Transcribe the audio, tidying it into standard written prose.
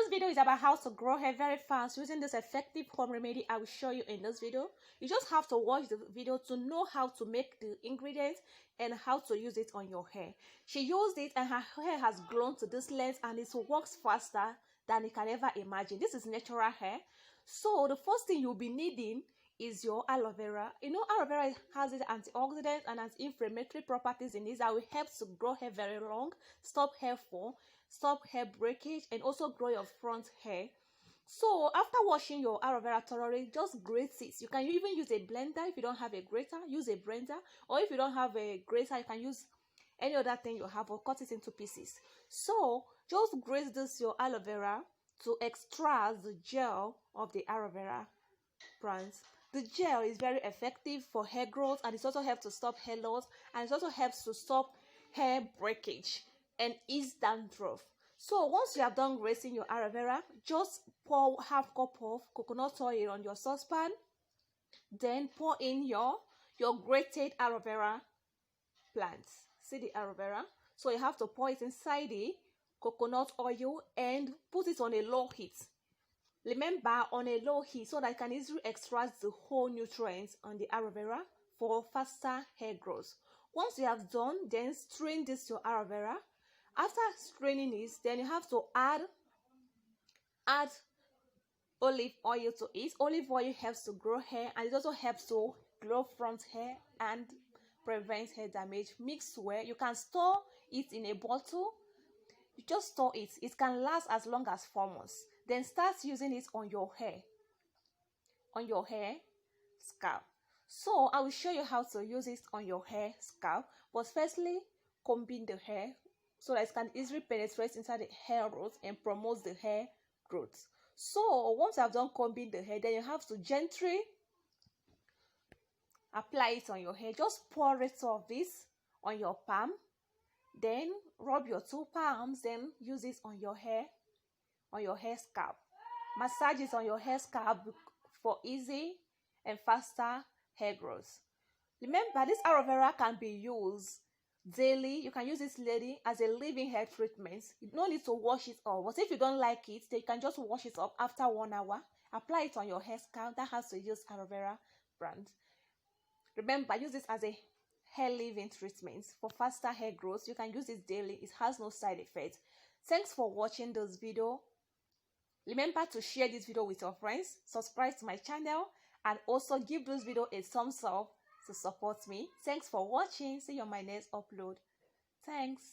this video is about how to grow hair very fast using this effective home remedy I will show you in this video. You just have to watch the video to know how to make the ingredients and how to use it on your hair. She used it and her hair has grown to this length and it works faster than you can ever imagine. This is natural hair. So the first thing you'll be needing is your aloe vera. You know, aloe vera has its antioxidants and anti-inflammatory properties in it that will help to grow hair very long, stop hair fall, stop hair breakage, and also grow your front hair. So after washing your aloe vera thoroughly, just grate it. You can even use a blender. If you don't have a grater, use a blender, or if you don't have a grater, you can use any other thing you have or cut it into pieces. So just grate this your aloe vera to extract the gel of the aloe vera plants. The gel is very effective for hair growth, and it also helps to stop hair loss, and it also helps to stop hair breakage and ease dandruff. So once you have done grating your aloe vera, just pour half cup of coconut oil on your saucepan, then pour in your grated aloe vera plants. See the aloe vera? So you have to pour it inside the coconut oil and put it on a low heat. Remember, on a low heat, so that you can easily extract the whole nutrients on the aloe vera for faster hair growth. Once you have done, then strain this your aloe vera. After straining it, then you have to add olive oil to it. Olive oil helps to grow hair, and it also helps to grow front hair and prevent hair damage. Mix well. You can store it in a bottle. You just store it. It can last as long as 4 months. Then start using it on your hair scalp. So I will show you how to use it on your hair scalp. But firstly, combing the hair so that it can easily penetrate inside the hair roots and promotes the hair growth. So once you have done combing the hair, then you have to gently apply it on your hair. Just pour it of this on your palm. Then rub your 2 palms, then use it on your hair scalp. Massage it on your hair scalp for easy and faster hair growth. Remember, this aloe vera can be used daily. You can use this lady as a leave-in hair treatment. You don't need to wash it off. But if you don't like it, then you can just wash it up after 1 hour. Apply it on your hair scalp. That has to use aloe vera brand. Remember, use this as a hair leave-in treatment for faster hair growth. You can use it daily. It has no side effects. Thanks for watching this video. Remember to share this video with your friends, subscribe to my channel, and also give this video a thumbs up to support me. Thanks for watching. See you on my next upload. Thanks.